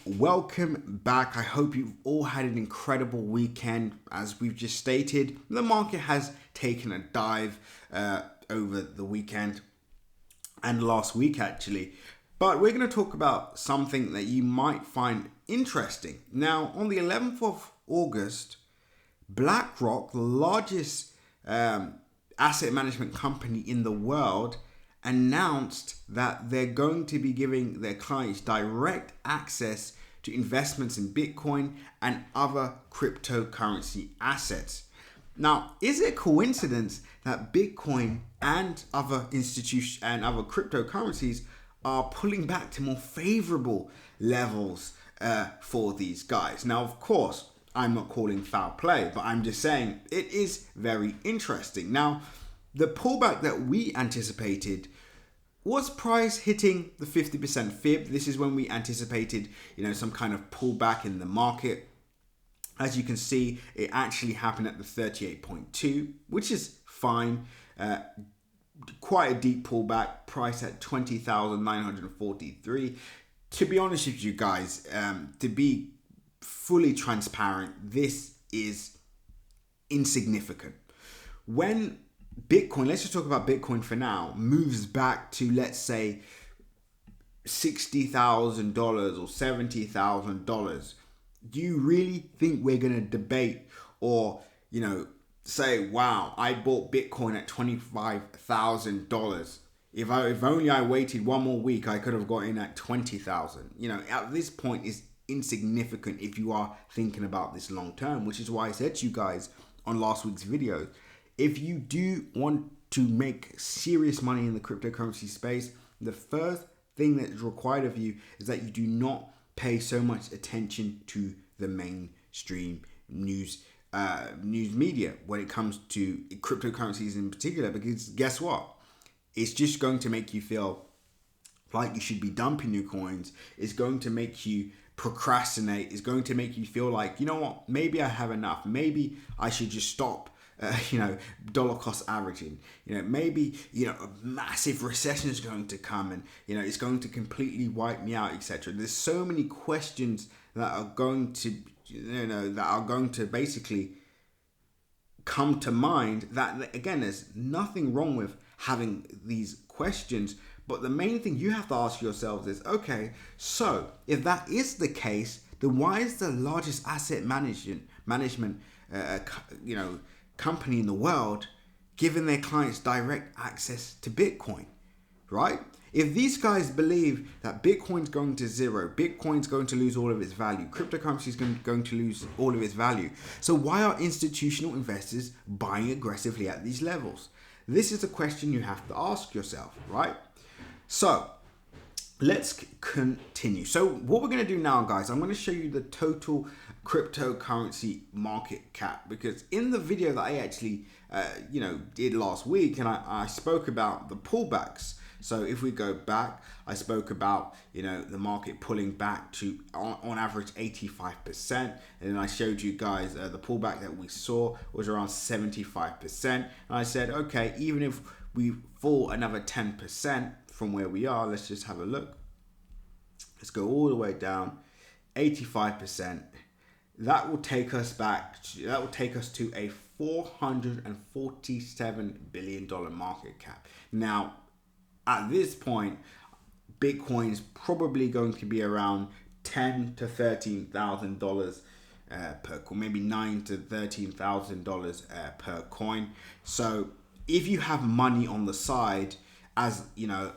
welcome back. I hope you've all had an incredible weekend. As we've just stated, the market has taken a dive over the weekend and last week actually. But we're going to talk about something that you might find interesting. Now, on the 11th of August, BlackRock, the largest asset management company in the world, announced that they're going to be giving their clients direct access to investments in Bitcoin and other cryptocurrency assets. Now, is it a coincidence that Bitcoin and other institutions and other cryptocurrencies are pulling back to more favorable levels for these guys? Now, of course, I'm not calling foul play, but I'm just saying it is very interesting. Now, the pullback that we anticipated was price hitting the 50% fib. This is when we anticipated, some kind of pullback in the market. As you can see, it actually happened at the 38.2, which is fine. Quite a deep pullback, price at 20,943. To be honest with you guys, to be fully transparent, this is insignificant. When Bitcoin, let's just talk about Bitcoin for now, moves back to, let's say, $60,000 or $70,000, do you really think we're going to debate or, say, wow, I bought Bitcoin at $25,000. If only I waited one more week, I could have got in at 20,000. At this point, it's insignificant if you are thinking about this long term, which is why I said to you guys on last week's video, if you do want to make serious money in the cryptocurrency space, the first thing that is required of you is that you do not pay so much attention to the mainstream news media when it comes to cryptocurrencies in particular, because guess what? It's just going to make you feel like you should be dumping your coins. It's going to make you procrastinate. It's going to make you feel like, maybe I have enough. Maybe I should just stop dollar cost averaging. Maybe a massive recession is going to come and it's going to completely wipe me out, etc. There's so many questions that are going to basically come to mind that, again, there's nothing wrong with having these questions, but the main thing you have to ask yourselves is, okay, so if that is the case, then why is the largest asset management company in the world giving their clients direct access to Bitcoin, right? If these guys believe that Bitcoin's going to zero, Bitcoin's going to lose all of its value, cryptocurrency is going to lose all of its value, so why are institutional investors buying aggressively at these levels? This is a question you have to ask yourself, right? So let's continue. So what we're going to do now, guys, I'm going to show you the total cryptocurrency market cap, because in the video that I actually did last week, and I spoke about the pullbacks. So if we go back, I spoke about the market pulling back to on average 85%, and then I showed you guys the pullback that we saw was around 75%, and I said, okay, even if we fall another 10% from where we are, let's just have a look. Let's go all the way down, 85%. That will take us to a $447 billion market cap. Now, at this point, Bitcoin is probably going to be around $10,000 to $13,000 per coin, maybe $9,000 to $13,000 per coin. So if you have money on the side, as I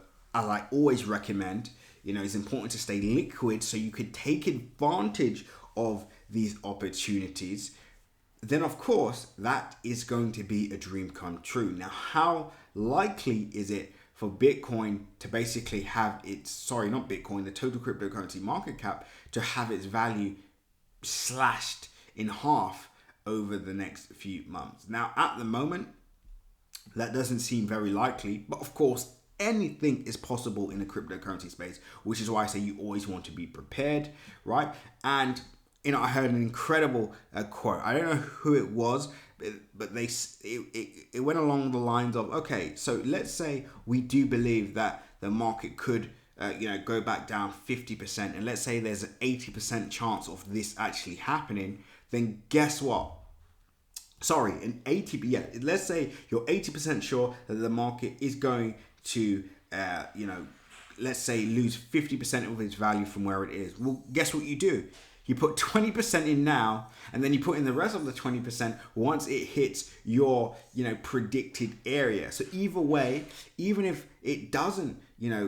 always recommend, it's important to stay liquid so you could take advantage of these opportunities. Then of course that is going to be a dream come true. Now, how likely is it for Bitcoin to basically have the total cryptocurrency market cap to have its value slashed in half over the next few months? Now, at the moment, that doesn't seem very likely, but of course, anything is possible in the cryptocurrency space, which is why I say you always want to be prepared, right? And I heard an incredible quote. I don't know who it was, but it went along the lines of, okay, so let's say we do believe that the market could go back down 50%, and let's say there's an 80% chance of this actually happening, then guess what? Sorry, an 80, yeah, let's say you're 80% sure that the market is going to, let's say lose 50% of its value from where it is. Well, guess what you do? You put 20% in now, and then you put in the rest of the 20% once it hits your, predicted area. So either way, even if it doesn't,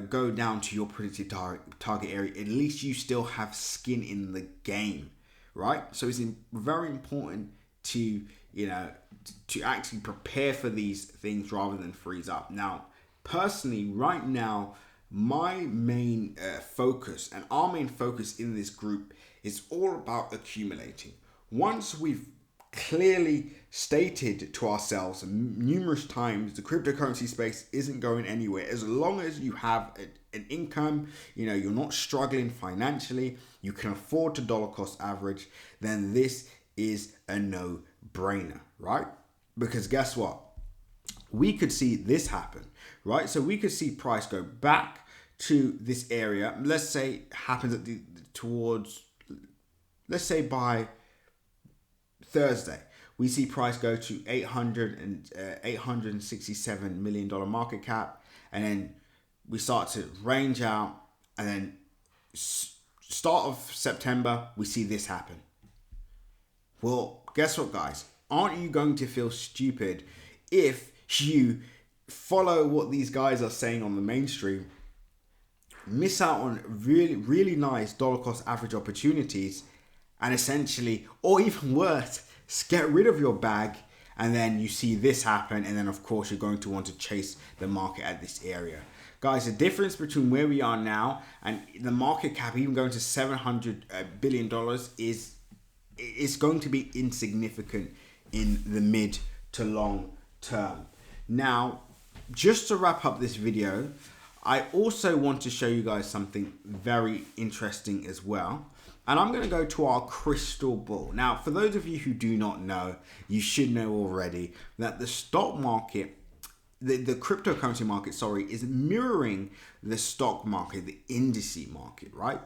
go down to your predicted target area, at least you still have skin in the game, right? So it's very important to, to actually prepare for these things rather than freeze up. Now, personally, right now, my main focus and our main focus in this group is all about accumulating. Once we've clearly stated to ourselves numerous times the cryptocurrency space isn't going anywhere, as long as you have an income, you're not struggling financially, you can afford to dollar cost average, then this is a no-brainer, right? Because guess what? We could see this happen, right? So we could see price go back to this area. Let's say happens at let's say by Thursday, we see price go to $867 million market cap, and then we start to range out, and then start of September, we see this happen. Well, guess what, guys? Aren't you going to feel stupid if you follow what these guys are saying on the mainstream, miss out on really, really nice dollar cost average opportunities, and essentially, or even worse, get rid of your bag, and then you see this happen, and then of course you're going to want to chase the market at this area. Guys, the difference between where we are now and the market cap even going to $700 billion is going to be insignificant in the mid to long term. Now, just to wrap up this video, I also want to show you guys something very interesting as well. And I'm going to go to our crystal ball. Now, for those of you who do not know, you should know already that the stock market, the cryptocurrency market, is mirroring the stock market, the indice market, right?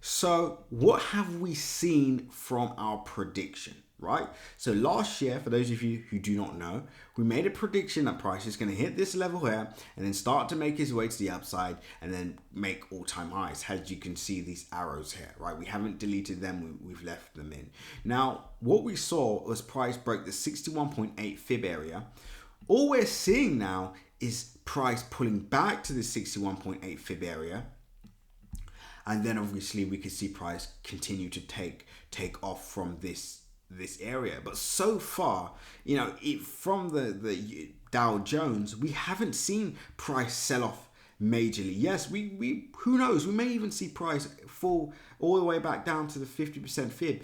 So what have we seen from our prediction, right? So last year, for those of you who do not know, we made a prediction that price is going to hit this level here and then start to make its way to the upside and then make all-time highs. As you can see these arrows here, right? We haven't deleted them, we've left them in. Now, what we saw was price break the 61.8 fib area. All we're seeing now is price pulling back to the 61.8 fib area. And then obviously we could see price continue to take off from this area. But so far, from the Dow Jones, we haven't seen price sell off majorly. Yes, we who knows, we may even see price fall all the way back down to the 50% fib,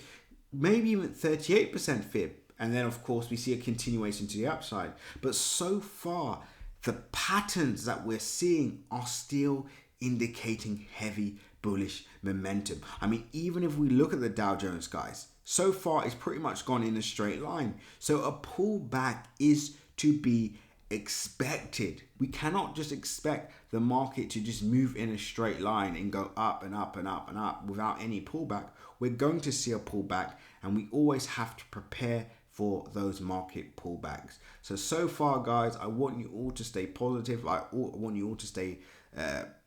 maybe even 38% fib. And then of course we see a continuation to the upside. But so far, the patterns that we're seeing are still indicating heavy bullish momentum. I mean, even if we look at the Dow Jones, guys, so far it's pretty much gone in a straight line. So a pullback is to be expected. We cannot just expect the market to just move in a straight line and go up and up and up and up without any pullback. We're going to see a pullback, and we always have to prepare for those market pullbacks. So far, guys, I want you all to stay positive. I want you all to stay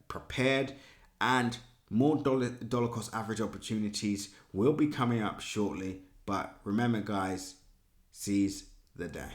prepared, and more dollar cost average opportunities will be coming up shortly. But remember, guys, seize the day.